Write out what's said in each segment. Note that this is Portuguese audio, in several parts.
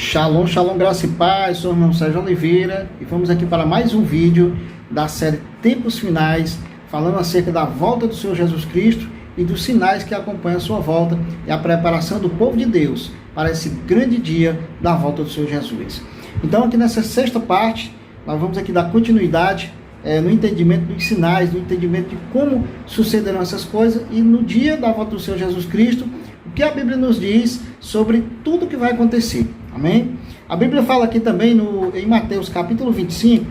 Shalom, shalom, graça e paz, sou o irmão Sérgio Oliveira e vamos aqui para mais um vídeo da série Tempos Finais, falando acerca da volta do Senhor Jesus Cristo e dos sinais que acompanham a sua volta e a preparação do povo de Deus para esse grande dia da volta do Senhor Jesus. Então aqui nessa sexta parte, nós vamos aqui dar continuidade no entendimento dos sinais, no entendimento de como sucederão essas coisas e no dia da volta do Senhor Jesus Cristo, o que a Bíblia nos diz sobre tudo que vai acontecer. Amém? A Bíblia fala aqui também em Mateus capítulo 25,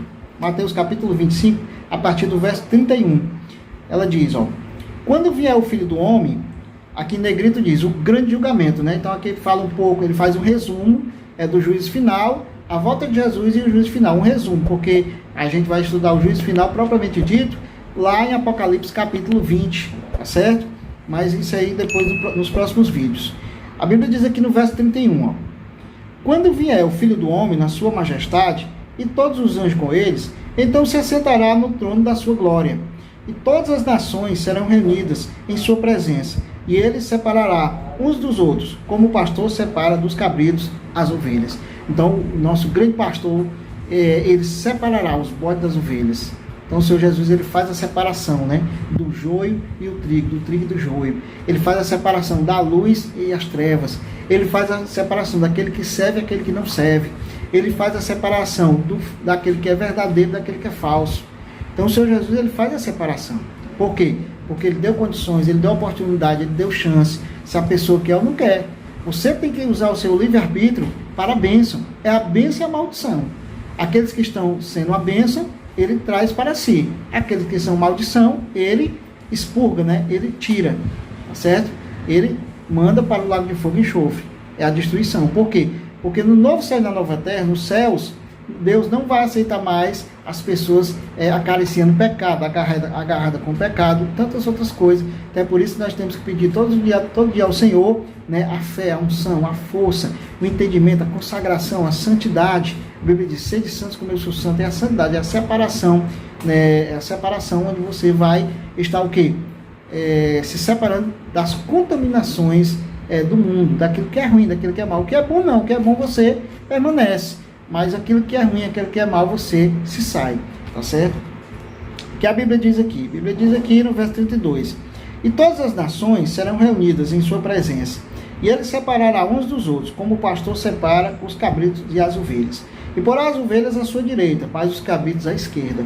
a partir do verso 31. Ela diz, quando vier o Filho do Homem, aqui em negrito diz, o grande julgamento, né? Então aqui ele fala um pouco, ele faz um resumo do juízo final, a volta de Jesus e o juízo final, um resumo, porque a gente vai estudar o juízo final propriamente dito, lá em Apocalipse capítulo 20, tá certo? Mas isso aí depois nos próximos vídeos. A Bíblia diz aqui no verso 31, quando vier o Filho do Homem na sua majestade, e todos os anjos com eles, então se assentará no trono da sua glória. E todas as nações serão reunidas em sua presença, e ele separará uns dos outros, como o pastor separa dos cabritos as ovelhas. Então, o nosso grande pastor, ele separará os bodes das ovelhas. Então, o Senhor Jesus, ele faz a separação, né, do joio e o trigo, do trigo e do joio. Ele faz a separação da luz e as trevas. Ele faz a separação daquele que serve e daquele que não serve. Ele faz a separação daquele que é verdadeiro e daquele que é falso. Então, o Senhor Jesus, ele faz a separação. Por quê? Porque ele deu condições, ele deu oportunidade, ele deu chance. Se a pessoa quer ou não quer. Você tem que usar o seu livre-arbítrio para a bênção. É a bênção e a maldição. Aqueles que estão sendo a bênção, ele traz para si. Aqueles que são maldição, ele expurga, né? Ele tira, tá certo? Ele manda para o lago de fogo e enxofre. É a destruição. Por quê? Porque no novo céu e na nova terra, nos céus, Deus não vai aceitar mais as pessoas acariciando pecado, agarrada com pecado, tantas outras coisas. Até por isso nós temos que pedir todo dia ao Senhor, né, a fé, a unção, a força, o entendimento, a consagração, a santidade. A Bíblia diz, sede santos como eu sou santo, é a santidade, é a separação, né, é a separação onde você vai estar o quê? Se separando das contaminações do mundo, daquilo que é ruim, daquilo que é mal. O que é bom não, o que é bom você permanece. Mas aquilo que é ruim, aquilo que é mal, você se sai, tá certo? O que a Bíblia diz aqui? A Bíblia diz aqui no verso 32. E todas as nações serão reunidas em sua presença, e ele separará uns dos outros, como o pastor separa os cabritos e as ovelhas. E porá as ovelhas à sua direita, mas os cabritos à esquerda.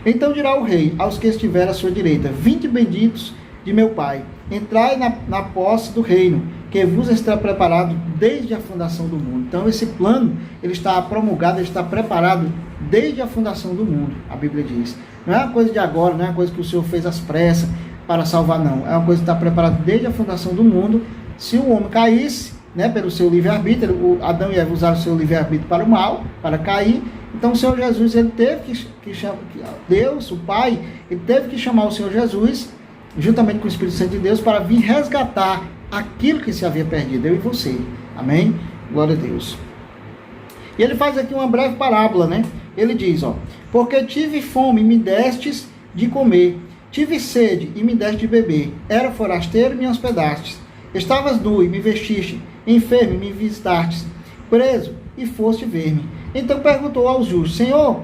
Então dirá o rei aos que estiverem à sua direita, vinde benditos de meu Pai, entrai na posse do reino, que vos está preparado desde a fundação do mundo. Então esse plano, ele está promulgado, ele está preparado desde a fundação do mundo, a Bíblia diz. Não é uma coisa de agora, não é uma coisa que o Senhor fez às pressas para salvar, não. É uma coisa que está preparada desde a fundação do mundo. Se o homem caísse, né, pelo seu livre-arbítrio, Adão e Eva usaram o seu livre-arbítrio para o mal, para cair, então o Senhor Jesus, ele teve que chamar, Deus, o Pai, ele teve que chamar o Senhor Jesus, juntamente com o Espírito Santo de Deus, para vir resgatar aquilo que se havia perdido, eu e você. Amém? Glória a Deus. E ele faz aqui uma breve parábola, né? Ele diz, porque tive fome e me destes de comer, tive sede e me deste de beber, era forasteiro e me hospedastes, estavas nu e me vestiste, enfermo e me visitastes, preso e foste ver-me. Então perguntou aos justos, Senhor,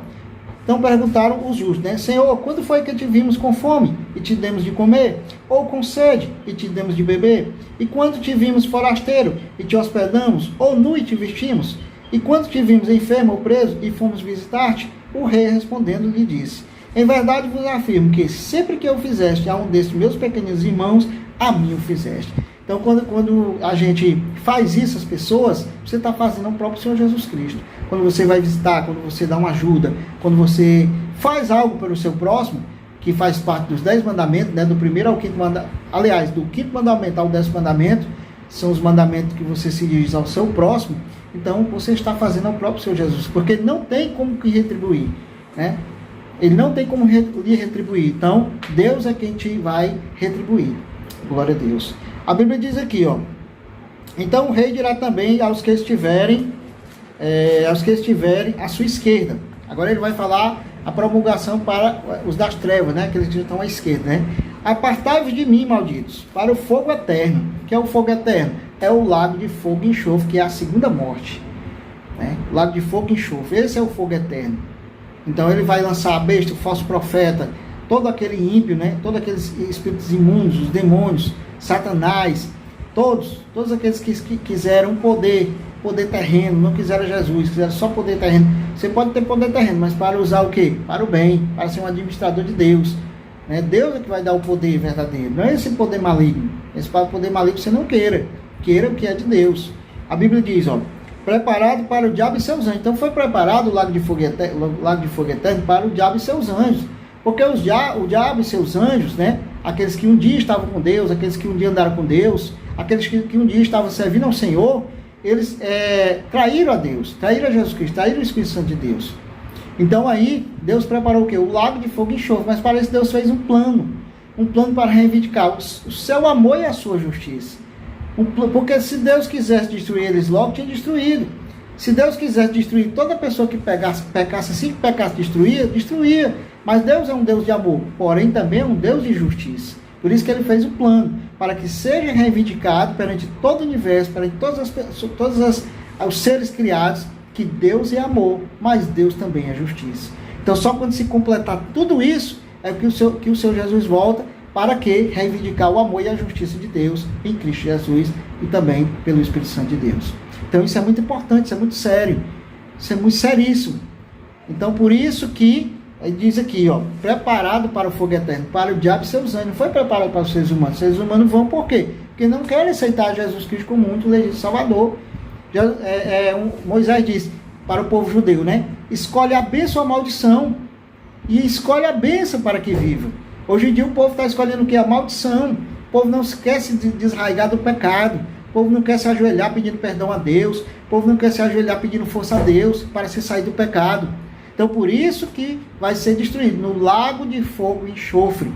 então perguntaram os justos, né? Senhor, quando foi que te vimos com fome e te demos de comer? Ou com sede e te demos de beber? E quando te vimos forasteiro e te hospedamos? Ou nu e te vestimos? E quando te vimos enfermo ou preso e fomos visitar-te? O rei respondendo lhe disse, em verdade vos afirmo que sempre que eu fizeste a um desses meus pequenos irmãos, a mim o fizeste. Então, quando a gente faz isso às pessoas, você está fazendo ao próprio Senhor Jesus Cristo. Quando você vai visitar, quando você dá uma ajuda, quando você faz algo pelo seu próximo, que faz parte dos 10 mandamentos, né, do primeiro ao quinto mandamento, aliás, do quinto mandamento ao 10º mandamento, são os mandamentos que você se diz ao seu próximo, então você está fazendo ao próprio Senhor Jesus, porque ele não tem como que retribuir, né? Ele não tem como lhe retribuir, então Deus é quem te vai retribuir. Glória a Deus. A Bíblia diz aqui, então o rei dirá também aos que estiverem à sua esquerda. Agora ele vai falar a promulgação para os das trevas, né? Aqueles que estão à esquerda, né? Apartai-vos de mim, malditos, para o fogo eterno. O que é o fogo eterno? É o lago de fogo e enxofre, que é a segunda morte. né? Lago de fogo e enxofre, esse é o fogo eterno. Então ele vai lançar a besta, o falso profeta, todo aquele ímpio, né? Todos aqueles espíritos imundos, os demônios, Satanás, todos aqueles que quiseram poder terreno, não quiseram Jesus, quiseram só poder terreno. Você pode ter poder terreno, mas para usar o quê? Para o bem, para ser um administrador de Deus, né? Deus é que vai dar o poder verdadeiro, não é esse poder maligno. Esse poder maligno você não queira o que é de Deus. A Bíblia diz, ó, preparado para o diabo e seus anjos. Então foi preparado o lago de fogo eterno para o diabo e seus anjos. Porque o diabo e seus anjos, né, aqueles que um dia estavam com Deus, aqueles que um dia andaram com Deus, aqueles que um dia estavam servindo ao Senhor, eles traíram a Deus, traíram a Jesus Cristo, traíram o Espírito Santo de Deus. Então aí, Deus preparou o quê? O lago de fogo e enxofre. Mas para isso Deus fez um plano para reivindicar o seu amor e a sua justiça. Porque se Deus quisesse destruir eles logo, tinha destruído. Se Deus quisesse destruir toda pessoa que pecasse assim que pecasse, destruía. Mas Deus é um Deus de amor, porém também é um Deus de justiça. Por isso que ele fez o plano, para que seja reivindicado perante todo o universo, perante todos os seres criados, que Deus é amor, mas Deus também é justiça. Então só quando se completar tudo isso, é que o Senhor Jesus volta, para que reivindicar o amor e a justiça de Deus em Cristo Jesus e também pelo Espírito Santo de Deus. Então isso é muito importante, isso é muito sério, isso é muito seríssimo. Então por isso que ele diz aqui, ó, preparado para o fogo eterno, para o diabo e seus anjos. Não foi preparado para os seres humanos. Os seres humanos vão por quê? Porque não querem aceitar Jesus Cristo como único legítimo Salvador. Moisés disse para o povo judeu, né? Escolhe a bênção ou a maldição. E escolhe a bênção para que viva. Hoje em dia o povo está escolhendo o que? A maldição. O povo não se quer se desraigar do pecado. O povo não quer se ajoelhar pedindo perdão a Deus. O povo não quer se ajoelhar pedindo força a Deus para se sair do pecado. Então por isso que vai ser destruído no lago de fogo e enxofre,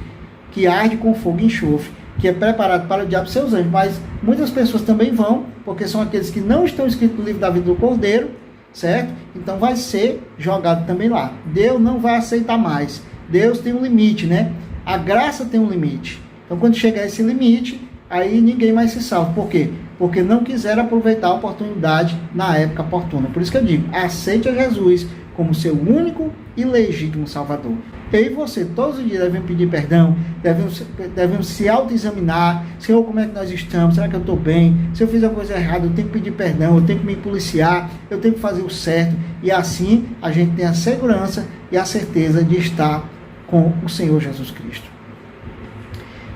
que arde com fogo e enxofre, que é preparado para o diabo e seus anjos. Mas muitas pessoas também vão, porque são aqueles que não estão escritos no livro da vida do Cordeiro, certo? Então vai ser jogado também lá. Deus não vai aceitar mais. Deus tem um limite, né? A graça tem um limite. Então quando chegar esse limite, aí ninguém mais se salva. Por quê? Porque não quiseram aproveitar a oportunidade na época oportuna. Por isso que eu digo, aceite a Jesus como seu único e legítimo Salvador. Eu e você, todos os dias devemos pedir perdão, devemos se autoexaminar. Senhor, como é que nós estamos? Será que eu estou bem? Se eu fiz alguma coisa errada, eu tenho que pedir perdão, eu tenho que me policiar, eu tenho que fazer o certo. E assim a gente tem a segurança e a certeza de estar com o Senhor Jesus Cristo.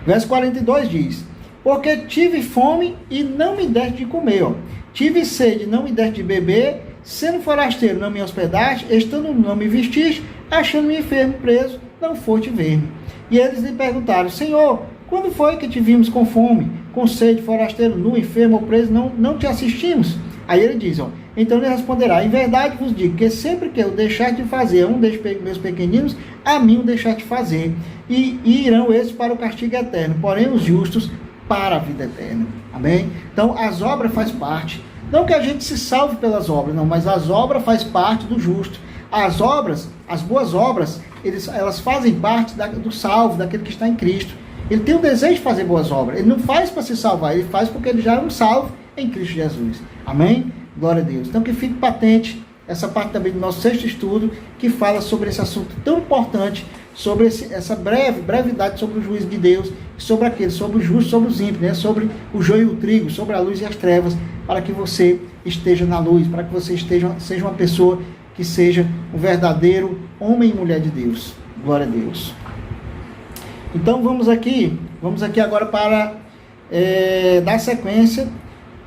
Verso 42 diz, porque tive fome e não me deste de comer, ó. Tive sede e não me deste de beber, sendo forasteiro não me hospedaste, estando não me vestiste, achando-me enfermo, preso, não foste ver-me. E eles lhe perguntaram, Senhor, quando foi que te vimos com fome, com sede, forasteiro, nu, enfermo ou preso, não te assistimos? Aí ele diz, ó, então ele responderá, em verdade vos digo, que sempre que eu deixar de fazer a um destes meus pequeninos, a mim o deixar de fazer, e irão esses para o castigo eterno, porém os justos para a vida eterna. Amém? Então as obras fazem parte. Não que a gente se salve pelas obras, não, mas as obras fazem parte do justo. As obras, as boas obras, elas fazem parte do salvo, daquele que está em Cristo. Ele tem o desejo de fazer boas obras. Ele não faz para se salvar, ele faz porque ele já é um salvo em Cristo Jesus. Amém? Glória a Deus. Então que fique patente essa parte também do nosso sexto estudo, que fala sobre esse assunto tão importante, sobre essa brevidade sobre o juízo de Deus, sobre aqueles, sobre os justos, sobre os ímpios, né? Sobre o joio e o trigo, sobre a luz e as trevas, para que você esteja na luz, para que você seja uma pessoa que seja um verdadeiro homem e mulher de Deus. Glória a Deus. Então vamos aqui agora para dar sequência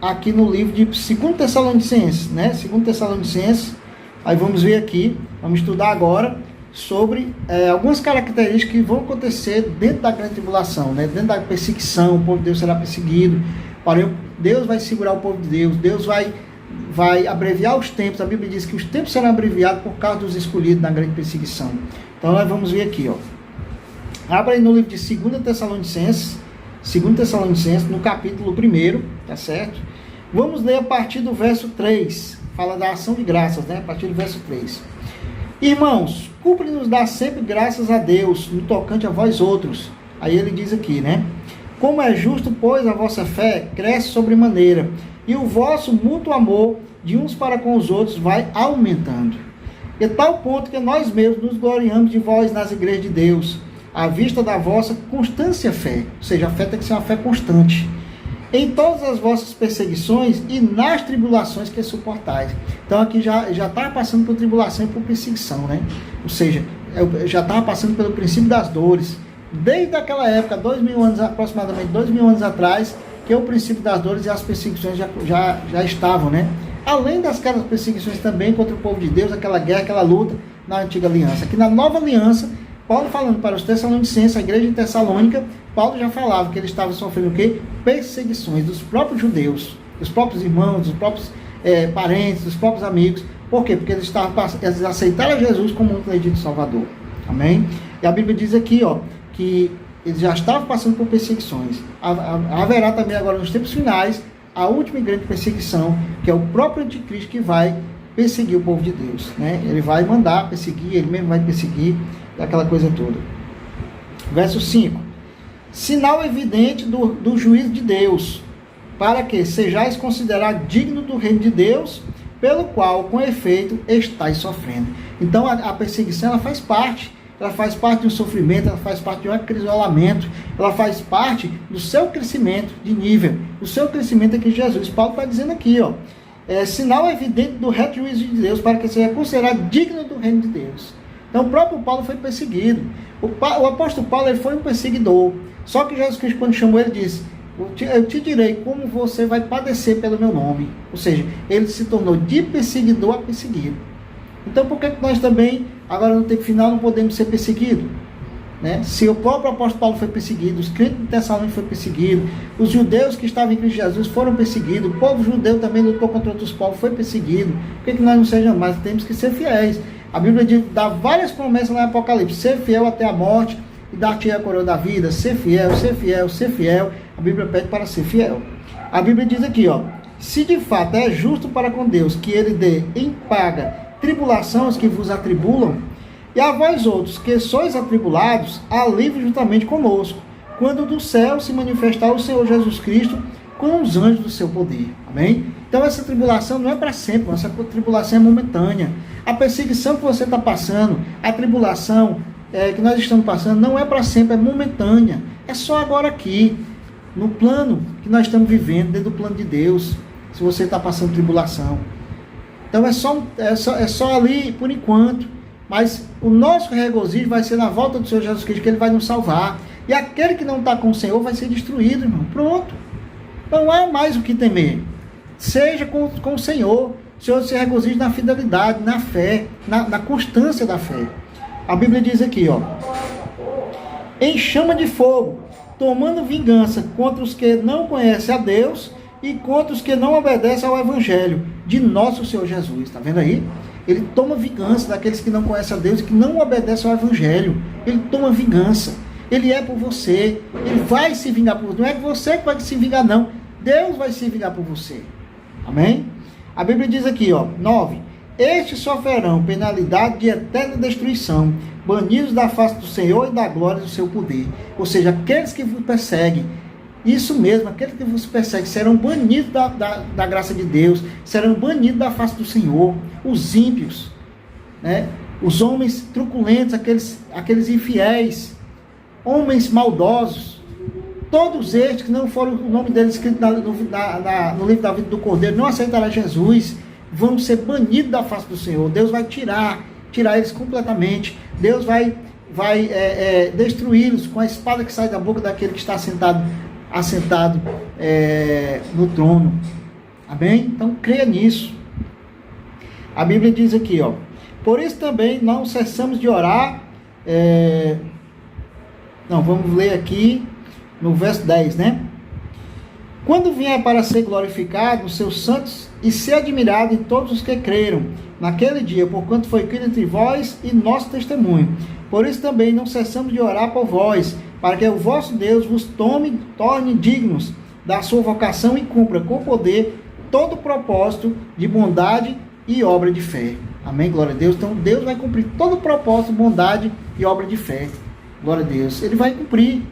aqui no livro de 2 Tessalonicenses, né? 2 Tessalonicenses, aí vamos ver aqui, vamos estudar agora sobre algumas características que vão acontecer dentro da grande tribulação, né? Dentro da perseguição, o povo de Deus será perseguido, Deus vai segurar o povo de Deus, Deus vai abreviar os tempos. A Bíblia diz que os tempos serão abreviados por causa dos escolhidos na grande perseguição. Então nós vamos ver aqui, ó. Abra aí no livro de 2 Tessalonicenses, no capítulo 1, tá certo? Vamos ler a partir do verso 3, fala da ação de graças, né? A partir do verso 3. Irmãos, cumpre-nos dar sempre graças a Deus, no tocante a vós outros. Aí ele diz aqui, né? Como é justo, pois, a vossa fé cresce sobremaneira, e o vosso mútuo amor de uns para com os outros vai aumentando. E tal ponto que nós mesmos nos gloriamos de vós nas igrejas de Deus, à vista da vossa constância fé, ou seja, a fé tem que ser uma fé constante, em todas as vossas perseguições e nas tribulações que suportais. Então aqui já estava passando por tribulação e por perseguição, né? Ou seja, já estava passando pelo princípio das dores, desde aquela época, aproximadamente 2000 anos atrás, que o princípio das dores e as perseguições já estavam, né? Além daquelas perseguições também contra o povo de Deus, aquela guerra, aquela luta na antiga aliança. Aqui na nova aliança, Paulo falando para os Tessalonicenses, a igreja de Tessalônica, Paulo já falava que ele estava sofrendo o quê? Perseguições dos próprios judeus, dos próprios irmãos, dos próprios parentes, dos próprios amigos. Por quê? Porque eles aceitaram Jesus como um legítimo Salvador. Amém? E a Bíblia diz aqui, que eles já estavam passando por perseguições. Haverá também agora nos tempos finais a última e grande perseguição, que é o próprio anticristo que vai perseguir o povo de Deus, né? Ele vai mandar perseguir, ele mesmo vai perseguir, aquela coisa toda. Verso 5. Sinal evidente do juízo de Deus, para que sejais considerados dignos do reino de Deus, pelo qual, com efeito, estáis sofrendo. Então, a perseguição, ela faz parte de um sofrimento, ela faz parte de um acrisolamento, ela faz parte do seu crescimento de nível, o seu crescimento aqui em Jesus. Paulo está dizendo aqui, sinal evidente do reto juízo de Deus, para que seja considerado digno do reino de Deus. Então, o próprio Paulo foi perseguido. O apóstolo Paulo, ele foi um perseguidor. Só que Jesus Cristo, quando chamou, ele disse: eu te direi como você vai padecer pelo meu nome. Ou seja, ele se tornou de perseguidor a perseguido. Então, por que nós também, agora no tempo final, não podemos ser perseguidos? Né? Se o próprio apóstolo Paulo foi perseguido, os crentes de Tessalônica foram perseguidos, os judeus que estavam em Cristo Jesus foram perseguidos, o povo judeu também lutou contra outros povos, foi perseguido. Por que nós não sejamos mais? Temos que ser fiéis. A Bíblia dá várias promessas lá no Apocalipse: ser fiel até a morte e dar-te a coroa da vida. Ser fiel, ser fiel, ser fiel. A Bíblia pede para ser fiel. A Bíblia diz aqui, se de fato é justo para com Deus que ele dê em paga tribulações que vos atribulam, e a vós outros que sois atribulados, alivre juntamente conosco, quando do céu se manifestar o Senhor Jesus Cristo com os anjos do seu poder. Amém? Então essa tribulação não é para sempre, essa tribulação é momentânea. A perseguição que você está passando, a tribulação que nós estamos passando, não é para sempre, é momentânea. É só agora aqui, no plano que nós estamos vivendo, dentro do plano de Deus, se você está passando tribulação. Então é só ali por enquanto. Mas o nosso regozijo vai ser na volta do Senhor Jesus Cristo, que Ele vai nos salvar. E aquele que não está com o Senhor vai ser destruído, irmão. Pronto. Não há mais o que temer. Seja com o Senhor. O Senhor se regozija na fidelidade, na fé, na constância da fé. A Bíblia diz aqui, em chama de fogo, tomando vingança contra os que não conhecem a Deus e contra os que não obedecem ao Evangelho de nosso Senhor Jesus. Está vendo aí? Ele toma vingança daqueles que não conhecem a Deus e que não obedecem ao Evangelho. Ele toma vingança. Ele é por você. Ele vai se vingar por você. Não é você que vai se vingar, não. Deus vai se vingar por você. Amém? A Bíblia diz aqui, 9. Estes sofrerão penalidade de eterna destruição, banidos da face do Senhor e da glória do seu poder. Ou seja, aqueles que vos perseguem, isso mesmo, aqueles que vos perseguem serão banidos da graça de Deus, serão banidos da face do Senhor. Os ímpios, né? Os homens truculentos, aqueles infiéis, homens maldosos, todos estes que não foram o nome deles escrito no livro da vida do Cordeiro, não aceitará Jesus, vão ser banidos da face do Senhor. Deus vai tirar eles completamente. Deus vai destruí-los com a espada que sai da boca daquele que está assentado no trono. Amém? Então creia nisso. A Bíblia diz aqui, por isso também não cessamos de orar. Vamos ler aqui no verso 10, né? Quando vier para ser glorificado os seus santos e ser admirado em todos os que creram naquele dia, porquanto foi crido entre vós e nosso testemunho. Por isso também não cessamos de orar por vós, para que o vosso Deus vos torne dignos da sua vocação e cumpra com poder todo o propósito de bondade e obra de fé. Amém? Glória a Deus. Então Deus vai cumprir todo o propósito, bondade e obra de fé. Glória a Deus. Ele vai cumprir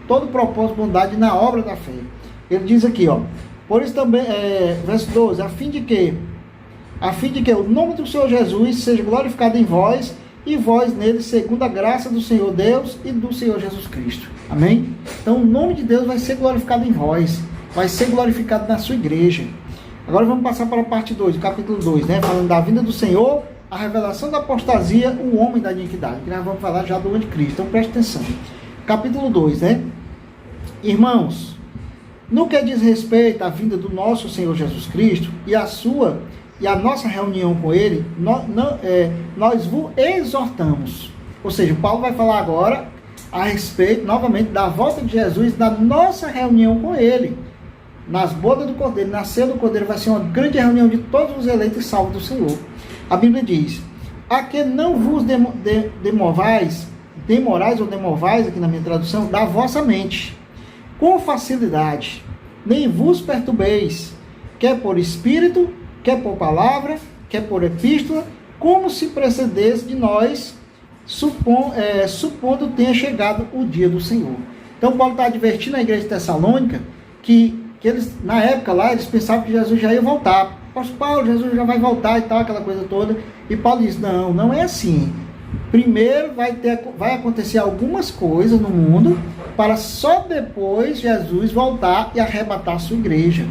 todo o propósito, bondade na obra da fé. Ele diz aqui, Por isso também, verso 12, a fim de que o nome do Senhor Jesus seja glorificado em vós, e vós nele, segundo a graça do Senhor Deus e do Senhor Jesus Cristo. Amém? Então o nome de Deus vai ser glorificado em vós, vai ser glorificado na sua igreja. Agora vamos passar para a parte 2, do capítulo 2, né? Falando da vinda do Senhor, a revelação da apostasia, o homem da iniquidade, que nós vamos falar já do anticristo. Então preste atenção. Capítulo 2, né? Irmãos, no que diz respeito à vinda do nosso Senhor Jesus Cristo e a nossa reunião com Ele, nós vos exortamos. Ou seja, Paulo vai falar agora a respeito, novamente, da volta de Jesus, da nossa reunião com Ele. Nas bodas do Cordeiro, na ceia do Cordeiro, vai ser uma grande reunião de todos os eleitos e salvos do Senhor. A Bíblia diz, a que não vos demorais, aqui na minha tradução, da vossa mente, com facilidade, nem vos perturbeis, quer por espírito, quer por palavra, quer por epístola, como se precedesse de nós, supondo tenha chegado o dia do Senhor. Então Paulo está advertindo a igreja de Tessalônica que eles, na época lá, eles pensavam que Jesus já ia voltar. Apóstolo Paulo, Jesus já vai voltar e tal, aquela coisa toda. E Paulo diz, não é assim. Primeiro vai acontecer algumas coisas no mundo, para só depois Jesus voltar e arrebatar a sua igreja.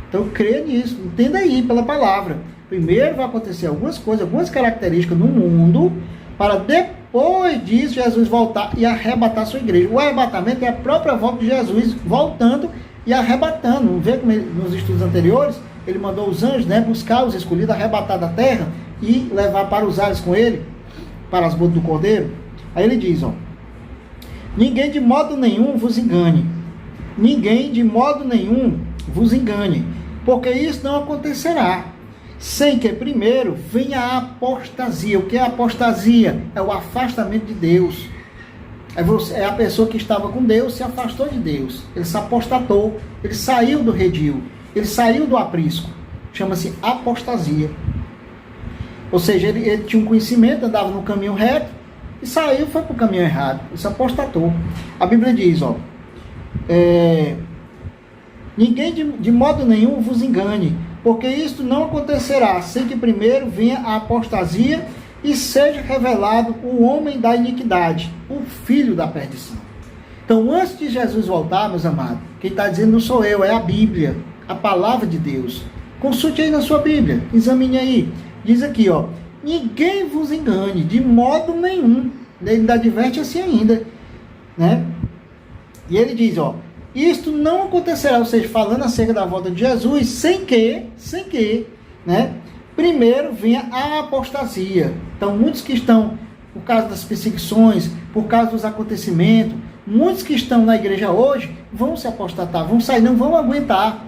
Então creia nisso, entenda aí pela palavra. Primeiro vai acontecer algumas coisas, algumas características no mundo, para depois disso Jesus voltar e arrebatar a sua igreja. O arrebatamento é a própria volta de Jesus voltando e arrebatando. Não vê como nos estudos anteriores, ele mandou os anjos, né, buscar os escolhidos, arrebatar da terra e levar para os ares com ele, para as bodas do Cordeiro. Aí ele diz, ninguém de modo nenhum vos engane. Ninguém de modo nenhum vos engane, porque isso não acontecerá, sem que primeiro venha a apostasia. O que é a apostasia? É o afastamento de Deus. É a pessoa que estava com Deus, se afastou de Deus. Ele se apostatou, ele saiu do redil, ele saiu do aprisco. Chama-se apostasia. Ou seja, ele tinha um conhecimento, andava no caminho reto, e saiu, foi para o caminho errado. Ele se apostatou. A Bíblia diz, ninguém de modo nenhum vos engane, porque isto não acontecerá sem que primeiro venha a apostasia e seja revelado o homem da iniquidade, o filho da perdição. Então, antes de Jesus voltar, meus amados, quem está dizendo não sou eu, é a Bíblia, a palavra de Deus. Consulte aí na sua Bíblia, examine aí. Diz aqui, ninguém vos engane, de modo nenhum. Ele ainda adverte assim ainda, né? E ele diz, isto não acontecerá, ou seja, falando acerca da volta de Jesus, sem que, né, primeiro venha a apostasia. Então, muitos que estão, por causa das perseguições, por causa dos acontecimentos, muitos que estão na igreja hoje, vão se apostatar, vão sair, não vão aguentar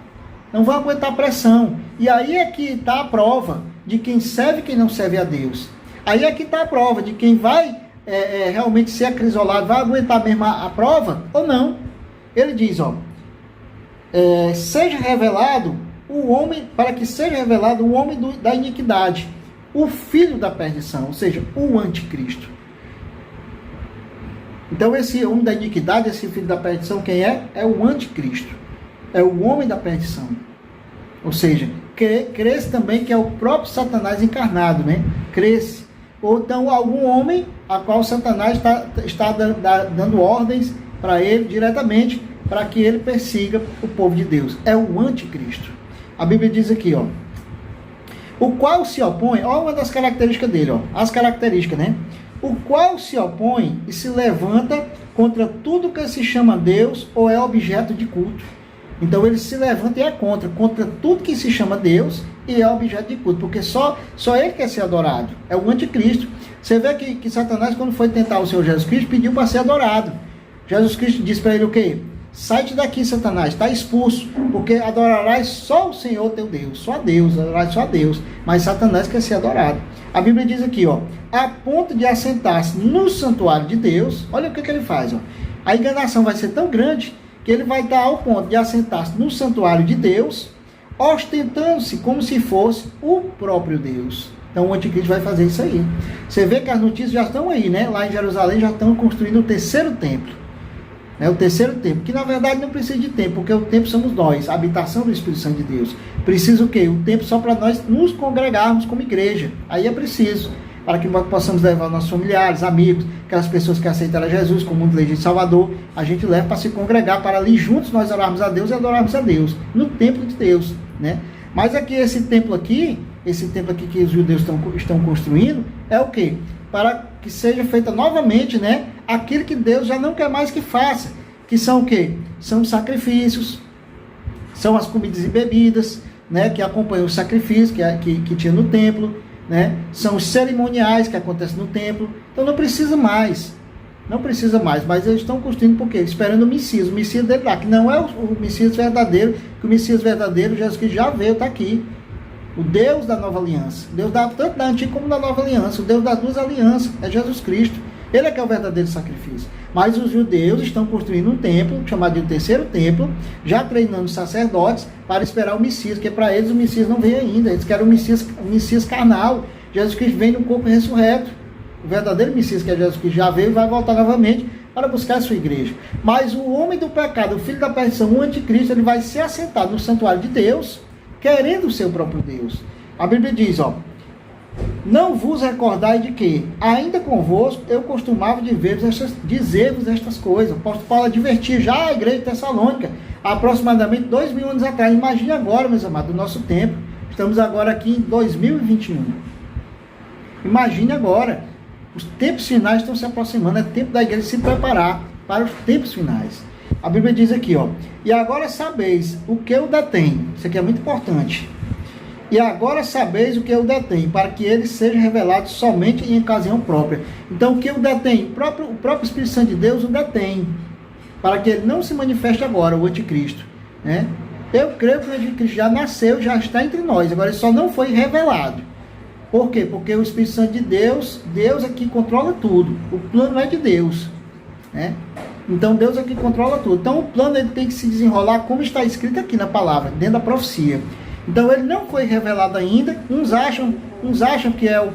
a pressão. E aí é que está a prova de quem serve e quem não serve a Deus. Aí é que está a prova de quem vai realmente ser acrisolado, vai aguentar mesmo a prova ou não. Ele diz, seja revelado o homem, para que seja revelado o homem da iniquidade, o filho da perdição, ou seja, o anticristo. Então esse homem da iniquidade, esse filho da perdição, quem é? É o anticristo, é o homem da perdição. Ou seja, cresce também que é o próprio Satanás encarnado, né? Cresce. Ou então algum homem a qual Satanás está dando ordens para ele diretamente, para que ele persiga o povo de Deus. É o anticristo. A Bíblia diz aqui, o qual se opõe, uma das características dele, as características, né? O qual se opõe e se levanta contra tudo que se chama Deus ou é objeto de culto. Então ele se levanta e é contra tudo que se chama Deus e é objeto de culto, porque só ele quer ser adorado, é o anticristo. Você vê que Satanás, quando foi tentar o Senhor Jesus Cristo, pediu para ser adorado. Jesus Cristo disse para ele o quê? Sai-te daqui, Satanás, está expulso, porque adorarás só o Senhor teu Deus, só a Deus, adorarás só a Deus, mas Satanás quer ser adorado. A Bíblia diz aqui, a ponto de assentar-se no santuário de Deus, olha o que ele faz, a enganação vai ser tão grande, que ele vai dar ao ponto de assentar-se no santuário de Deus, ostentando-se como se fosse o próprio Deus. Então o anticristo vai fazer isso aí. Você vê que as notícias já estão aí, né? Lá em Jerusalém já estão construindo o terceiro templo. né? O terceiro templo, que na verdade não precisa de templo, porque o templo somos nós, a habitação do Espírito Santo de Deus. Precisa o quê? O templo só para nós nos congregarmos como igreja. Aí é preciso, para que possamos levar nossos familiares, amigos, aquelas pessoas que aceitaram Jesus como um legítimo Salvador, a gente leva para se congregar, para ali juntos nós orarmos a Deus e adorarmos a Deus, no templo de Deus, né? Mas aqui, esse templo aqui que os judeus estão construindo, é o quê? Para que seja feita novamente, né, aquilo que Deus já não quer mais que faça, que são o quê? São os sacrifícios, são as comidas e bebidas, né, que acompanham o sacrifício que tinha no templo, né, são os cerimoniais que acontecem no templo. Então não precisa mais, mas eles estão construindo por quê? Esperando o Messias dele lá, que não é o Messias verdadeiro, que o Messias verdadeiro, Jesus Cristo já veio, está aqui. O Deus da nova aliança, Deus tanto da antiga como da nova aliança, o Deus das duas alianças, é Jesus Cristo. Ele é que é o verdadeiro sacrifício. Mas os judeus estão construindo um templo, chamado de o terceiro templo, já treinando os sacerdotes para esperar o Messias, porque para eles o Messias não veio ainda, eles querem o Messias carnal. Jesus Cristo vem no corpo ressurreto. O verdadeiro Messias, que é Jesus Cristo, já veio e vai voltar novamente para buscar a sua igreja. Mas o homem do pecado, o filho da perdição, o anticristo, ele vai se assentar no santuário de Deus, querendo o seu próprio Deus. A Bíblia diz, não vos recordai de que, ainda convosco, eu costumava dizer-vos estas coisas. O apóstolo Paulo advertia já a igreja de Tessalônica, há aproximadamente 2000 anos atrás. Imagine agora, meus amados, o nosso tempo. Estamos agora aqui em 2021. Imagine agora. Os tempos finais estão se aproximando. É tempo da igreja se preparar para os tempos finais. A Bíblia diz aqui, e agora sabeis o que o detém. Isso aqui é muito importante. E agora sabeis o que o detém, para que ele seja revelado somente em ocasião própria. Então, o que o detém? O próprio Espírito Santo de Deus o detém, para que ele não se manifeste agora, o anticristo, né? Eu creio que o anticristo já nasceu, já está entre nós, agora ele só não foi revelado. Por quê? Porque o Espírito Santo de Deus é que controla tudo. O plano é de Deus, né? Então Deus é que controla tudo. Então o plano ele tem que se desenrolar como está escrito aqui na palavra, dentro da profecia. Então ele não foi revelado ainda. Uns acham que é o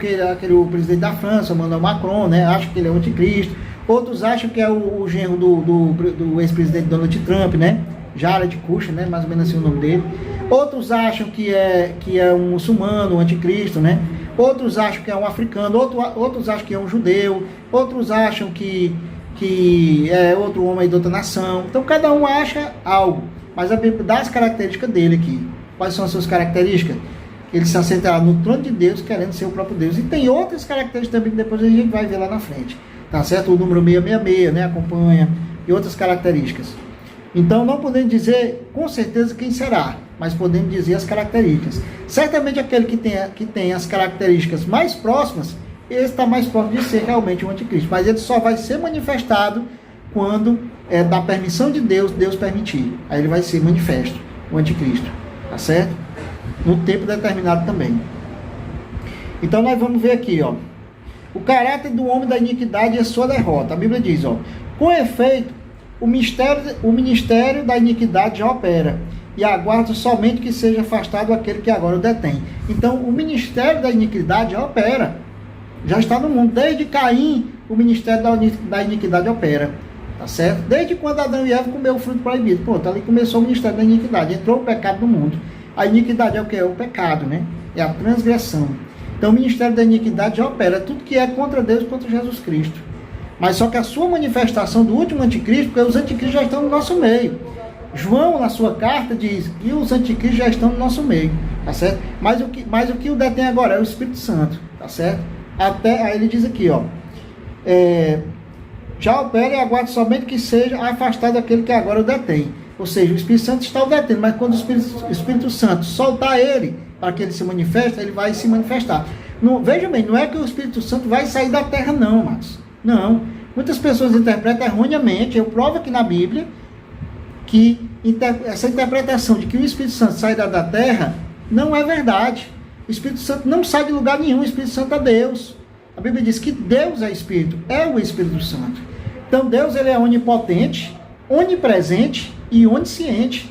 presidente da França, o Emmanuel Macron, né? Acham que ele é o anticristo. Outros acham que é o genro do ex-presidente Donald Trump, né? Jared Kushner, né? Mais ou menos assim o nome dele. Outros acham que é um muçulmano, um anticristo, né? Outros acham que é um africano, outros acham que é um judeu, outros acham que é outro homem de outra nação. Então cada um acha algo, mas a Bíblia dá as características dele aqui. Quais são as suas características? Ele se assentará no trono de Deus, querendo ser o próprio Deus. E tem outras características também que depois a gente vai ver lá na frente. Tá certo? O número 666, né? Acompanha. E outras características. Então não podemos dizer com certeza quem será, mas podemos dizer as características. Certamente aquele que tem as características mais próximas, ele está mais próximo de ser realmente o anticristo. Mas ele só vai ser manifestado quando da permissão de Deus permitir. Aí ele vai ser manifesto, o anticristo. Tá certo? No tempo determinado também. Então nós vamos ver aqui, o caráter do homem da iniquidade e a sua derrota. A Bíblia diz, com efeito, o ministério da iniquidade já opera, e aguarda somente que seja afastado aquele que agora o detém. Então, o ministério da iniquidade já opera, já está no mundo. Desde Caim, o ministério da iniquidade opera, tá certo? Desde quando Adão e Eva comeram o fruto proibido, pronto, ali começou o ministério da iniquidade, entrou o pecado no mundo. A iniquidade é o que? É o pecado, né? É a transgressão. Então, o ministério da iniquidade já opera, tudo que é contra Deus e contra Jesus Cristo. Mas só que a sua manifestação do último anticristo, porque os anticristos já estão no nosso meio. João, na sua carta, diz que os anticristos já estão no nosso meio, tá certo? Mas o que o detém agora é o Espírito Santo, tá certo? Aí ele diz aqui, já opera e aguarda somente que seja afastado aquele que agora o detém. Ou seja, o Espírito Santo está o detendo, mas quando o Espírito Santo soltar ele, para que ele se manifeste, ele vai se manifestar. Veja bem, não é que o Espírito Santo vai sair da terra, não, amados. Não, muitas pessoas interpretam erroneamente. Eu provo aqui na Bíblia que essa interpretação de que o Espírito Santo sairá da terra não é verdade. O Espírito Santo não sai de lugar nenhum, o Espírito Santo é Deus. A Bíblia diz que Deus é Espírito, é o Espírito Santo. Então Deus ele é onipotente, onipresente e onisciente.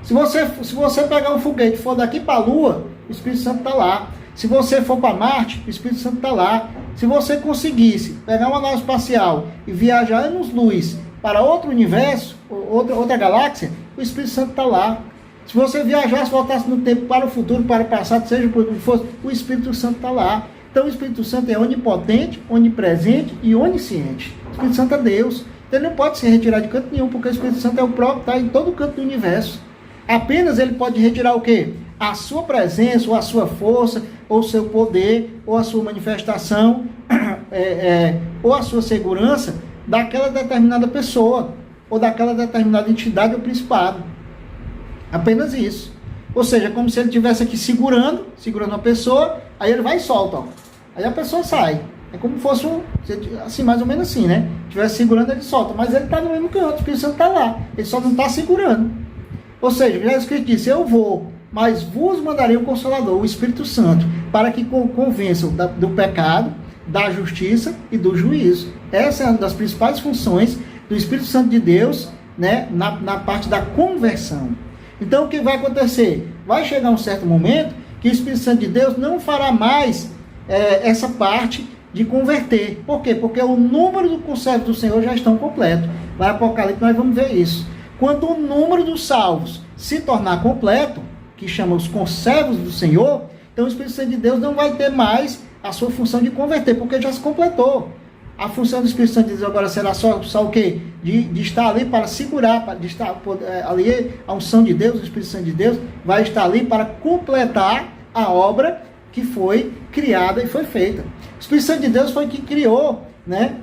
Se você pegar um foguete e for daqui para a Lua, o Espírito Santo está lá. Se você for para Marte, o Espírito Santo está lá. Se você conseguisse pegar uma nave espacial e viajar anos-luz para outro universo, outra galáxia, o Espírito Santo está lá. Se você viajasse, voltasse no tempo para o futuro, para o passado, seja por onde fosse, o Espírito Santo está lá. Então o Espírito Santo é onipotente, onipresente e onisciente. O Espírito Santo é Deus. Então ele não pode se retirar de canto nenhum, porque o Espírito Santo é o próprio, está em todo canto do universo. Apenas ele pode retirar o quê? A sua presença, ou a sua força, ou o seu poder, ou a sua manifestação, ou a sua segurança daquela determinada pessoa, ou daquela determinada entidade ou principado. Apenas isso. Ou seja, como se ele estivesse aqui segurando a pessoa, aí ele vai e solta, ó. Aí a pessoa sai. É como se fosse assim, mais ou menos assim, né? Estivesse segurando, ele solta. Mas ele está no mesmo canto, o Espírito Santo está lá. Ele só não está segurando. Ou seja, Jesus Cristo disse, eu vou, mas vos mandarei o Consolador, o Espírito Santo, para que convençam do pecado, da justiça e do juízo. Essa é uma das principais funções do Espírito Santo de Deus, né? Na parte da conversão. Então o que vai acontecer? Vai chegar um certo momento que o Espírito Santo de Deus não fará mais essa parte de converter. Por quê? Porque o número do conservo do Senhor já estão completo. Lá em Apocalipse nós vamos ver isso. Quando o número dos salvos se tornar completo, que chama os conservos do Senhor, então o Espírito Santo de Deus não vai ter mais a sua função de converter, porque já se completou. A função do Espírito Santo de Deus agora será só o quê? De estar ali para segurar, de estar ali, a unção de Deus, o Espírito Santo de Deus, vai estar ali para completar a obra que foi criada e foi feita. O Espírito Santo de Deus foi que criou, né?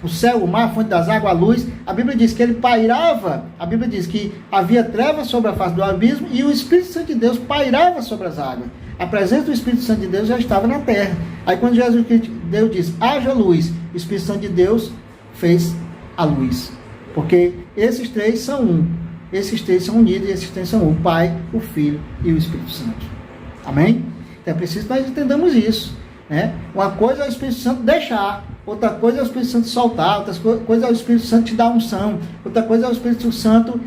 O céu, o mar, a fonte das águas, a luz. A Bíblia diz que ele pairava, a Bíblia diz que havia trevas sobre a face do abismo e o Espírito Santo de Deus pairava sobre as águas. A presença do Espírito Santo de Deus já estava na terra. Aí quando Deus diz, haja luz, o Espírito Santo de Deus fez a luz. Porque esses três são um. Esses três são unidos e esses três são um. O Pai, o Filho e o Espírito Santo. Amém? Então é preciso que nós entendamos isso. Né? Uma coisa é o Espírito Santo deixar, outra coisa é o Espírito Santo soltar, outra coisa é o Espírito Santo te dar unção, outra coisa é o Espírito Santo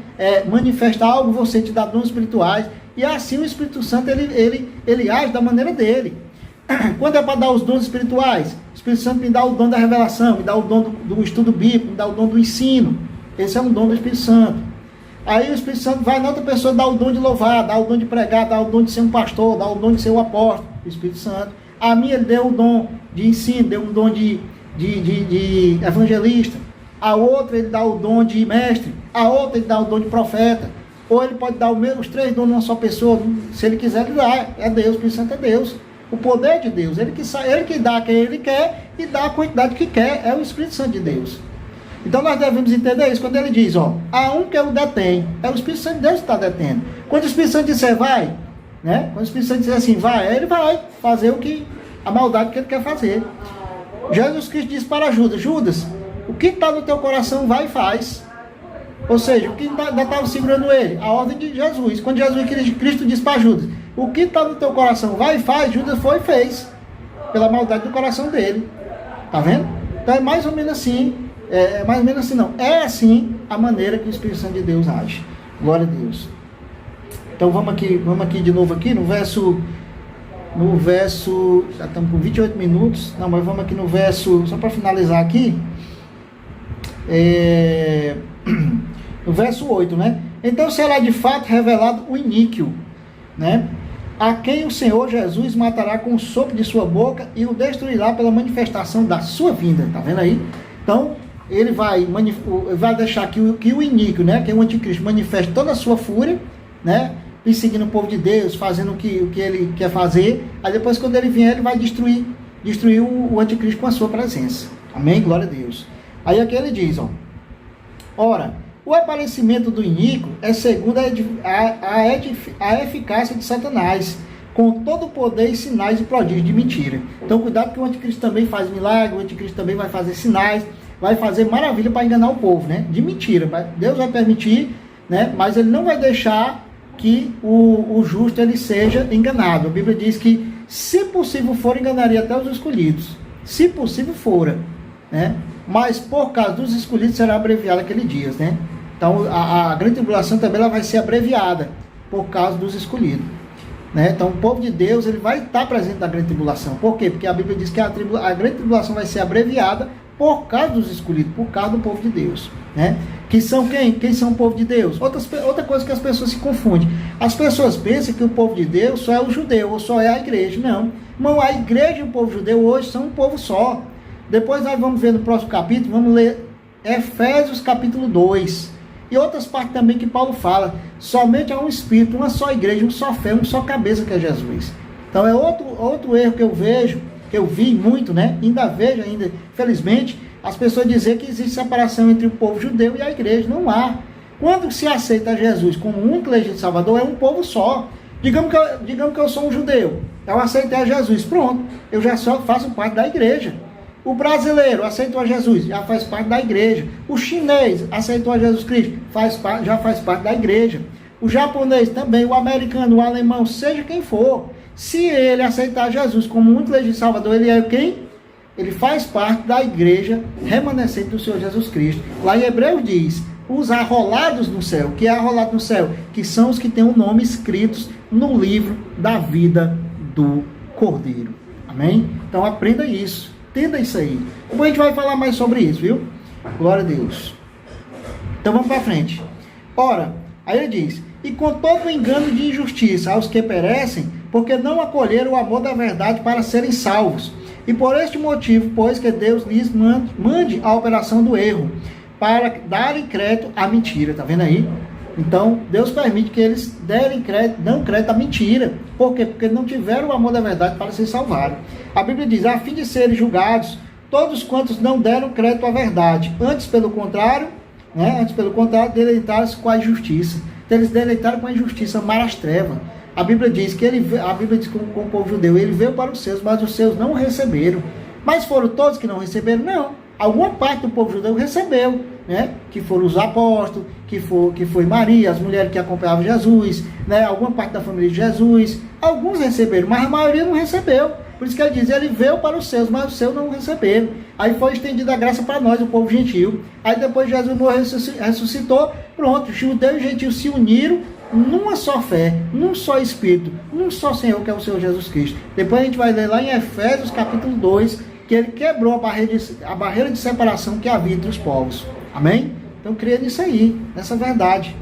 manifestar algo em você, te dar dons espirituais, e assim o Espírito Santo ele age da maneira dele. Quando é para dar os dons espirituais, o Espírito Santo me dá o dom da revelação, me dá o dom do estudo bíblico, me dá o dom do ensino. Esse é um dom do Espírito Santo. Aí o Espírito Santo vai na outra pessoa, dá o dom de louvar, dá o dom de pregar, dá o dom de ser um pastor, dá o dom de ser um apóstolo, o Espírito Santo. A mim ele deu o dom de ensino, deu um dom de evangelista. A outra ele dá o dom de mestre. A outra ele dá o dom de profeta. Ou ele pode dar os três dons numa só pessoa. Se ele quiser, ele dá. É Deus, o Espírito Santo é Deus. O poder de Deus. Ele que dá quem ele quer e dá a quantidade que quer. É o Espírito Santo de Deus. Então nós devemos entender isso. Quando ele diz, há um que o detém. É o Espírito Santo de Deus que está detendo. Quando o Espírito Santo disser, vai, né? Quando o Espírito Santo disser assim, vai, ele vai fazer a maldade que ele quer fazer. Jesus Cristo disse para Judas, Judas, o que está no teu coração, vai e faz. Ou seja, o que ainda estava segurando ele? A ordem de Jesus. Quando Jesus Cristo disse para Judas, o que está no teu coração, vai e faz, Judas foi e fez. Pela maldade do coração dele. Tá vendo? Então é mais ou menos assim. Mais ou menos assim não. É assim a maneira que o Espírito Santo de Deus age. Glória a Deus. Então vamos aqui de novo aqui no verso, já estamos com 28 minutos, não, mas vamos aqui no verso, só para finalizar aqui, no verso 8, né? Então será de fato revelado o iníquo, né? A quem o Senhor Jesus matará com o sopro de sua boca e o destruirá pela manifestação da sua vinda, tá vendo aí? Então, ele vai deixar que o iníquo, né? Que é o anticristo, manifeste toda a sua fúria, né? Perseguindo o povo de Deus, fazendo o que ele quer fazer. Aí depois, quando ele vier, ele vai destruir o anticristo com a sua presença. Amém? Glória a Deus. Aí aqui ele diz, ora, o aparecimento do iníquo é segundo a eficácia de Satanás, com todo o poder e sinais e prodígios de mentira. Então cuidado, que o anticristo também faz milagre, o anticristo também vai fazer sinais, vai fazer maravilha para enganar o povo, né? De mentira. Deus vai permitir, né? Mas ele não vai deixar que o justo ele seja enganado. A Bíblia diz que, se possível for, enganaria até os escolhidos. Se possível for, né? Mas por causa dos escolhidos será abreviado aquele dia, né? Então a grande tribulação também ela vai ser abreviada por causa dos escolhidos, né? Então o povo de Deus ele vai estar presente na grande tribulação. Por quê? Porque a Bíblia diz que a grande tribulação vai ser abreviada por causa dos escolhidos, por causa do povo de Deus, né? Que são quem? Quem são o povo de Deus? Outra coisa que as pessoas se confundem. As pessoas pensam que o povo de Deus só é o judeu, ou só é a igreja. Não. Irmão, a igreja e o povo judeu hoje são um povo só. Depois nós vamos ver no próximo capítulo, vamos ler Efésios capítulo 2. E outras partes também que Paulo fala. Somente há um Espírito, uma só igreja, uma só fé, uma só cabeça que é Jesus. Então é outro erro que eu vejo, que eu vi muito, né? Ainda vejo, felizmente, as pessoas dizem que existe separação entre o povo judeu e a igreja. Não há. Quando se aceita Jesus como um único legítimo Salvador, é um povo só. Digamos que eu sou um judeu, eu aceitei a Jesus, pronto, eu já só faço parte da igreja. O brasileiro aceitou a Jesus, já faz parte da igreja. O chinês aceitou a Jesus Cristo, já faz parte da igreja. O japonês também, o americano, o alemão, seja quem for, se ele aceitar Jesus como um único legítimo Salvador, ele é quem? Ele faz parte da igreja remanescente do Senhor Jesus Cristo. Lá em Hebreus diz, os arrolados no céu. Que é arrolado no céu? Que são os que têm o nome escritos no livro da vida do Cordeiro. Amém? Então aprenda isso. Entenda isso aí. Depois a gente vai falar mais sobre isso, viu? Glória a Deus. Então vamos para frente. Ora, aí ele diz, e com todo o engano de injustiça aos que perecem, porque não acolheram o amor da verdade para serem salvos. E por este motivo, pois que Deus lhes mande a operação do erro, para darem crédito à mentira. Está vendo aí? Então, Deus permite que eles dão crédito à mentira. Por quê? Porque não tiveram o amor da verdade para se salvarem. A Bíblia diz, a fim de serem julgados, todos quantos não deram crédito à verdade. Antes, pelo contrário, deleitaram-se com a injustiça. Então, eles deleitaram com a injustiça, amaram as trevas. A Bíblia diz com o povo judeu, ele veio para os seus, mas os seus não o receberam. Mas foram todos que não receberam? Não. Alguma parte do povo judeu recebeu, né? Que foram os apóstolos, que foi Maria, as mulheres que acompanhavam Jesus, né? Alguma parte da família de Jesus. Alguns receberam, mas a maioria não recebeu. Por isso que ele diz, ele veio para os seus, mas os seus não receberam. Aí foi estendida a graça para nós, o povo gentil. Aí depois Jesus morreu, ressuscitou, pronto, judeu e gentil se uniram numa só fé, num só Espírito, num só Senhor, que é o Senhor Jesus Cristo. Depois a gente vai ler lá em Efésios capítulo 2, que ele quebrou a barreira de separação que havia entre os povos. Amém? Então creia nisso aí, nessa verdade.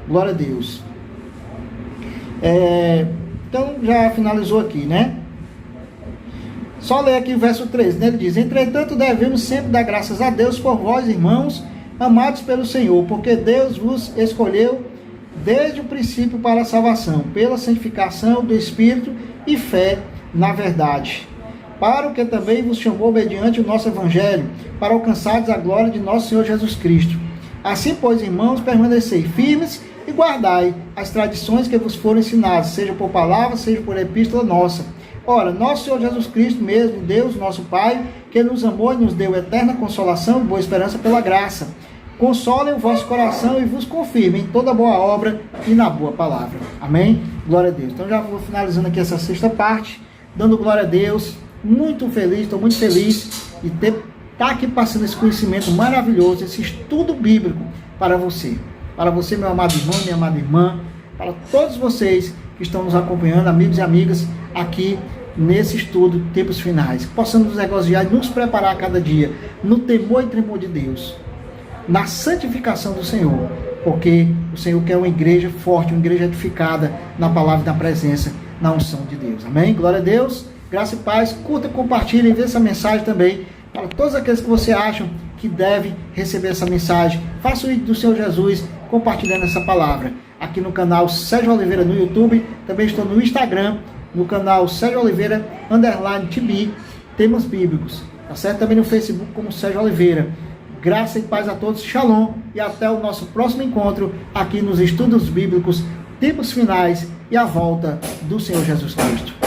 Glória a Deus. Então já finalizou aqui, né? Só ler aqui o verso 13, né? Ele diz, entretanto devemos sempre dar graças a Deus por vós, irmãos, amados pelo Senhor, porque Deus vos escolheu desde o princípio para a salvação, pela santificação do Espírito e fé na verdade, para o que também vos chamou mediante o nosso Evangelho, para alcançardes a glória de nosso Senhor Jesus Cristo. Assim, pois, irmãos, permanecei firmes e guardai as tradições que vos foram ensinadas, seja por palavra, seja por epístola nossa. Ora, nosso Senhor Jesus Cristo mesmo, Deus, nosso Pai, que nos amou e nos deu eterna consolação e boa esperança pela graça, consolem o vosso coração e vos confirmem em toda boa obra e na boa palavra. Amém? Glória a Deus. Então já vou finalizando aqui essa sexta parte, dando glória a Deus, muito feliz, estou muito feliz de estar aqui passando esse conhecimento maravilhoso, esse estudo bíblico para você, meu amado irmão, minha amada irmã, para todos vocês que estão nos acompanhando, amigos e amigas, aqui nesse estudo Tempos Finais, que possamos nos regozijar e nos preparar a cada dia, no temor e tremor de Deus, na santificação do Senhor, porque o Senhor quer uma igreja forte, uma igreja edificada na palavra e na presença, na unção de Deus. Amém? Glória a Deus, graça e paz. Curta, compartilhe, envie essa mensagem também para todos aqueles que você acham que devem receber essa mensagem. Faça o vídeo do Senhor Jesus compartilhando essa palavra. Aqui no canal Sérgio Oliveira no YouTube, também estou no Instagram, no canal Sérgio Oliveira _TB, temas bíblicos, tá certo? Também no Facebook como Sérgio Oliveira. Graça e paz a todos, shalom, e até o nosso próximo encontro aqui nos estudos bíblicos, Tempos Finais e a volta do Senhor Jesus Cristo.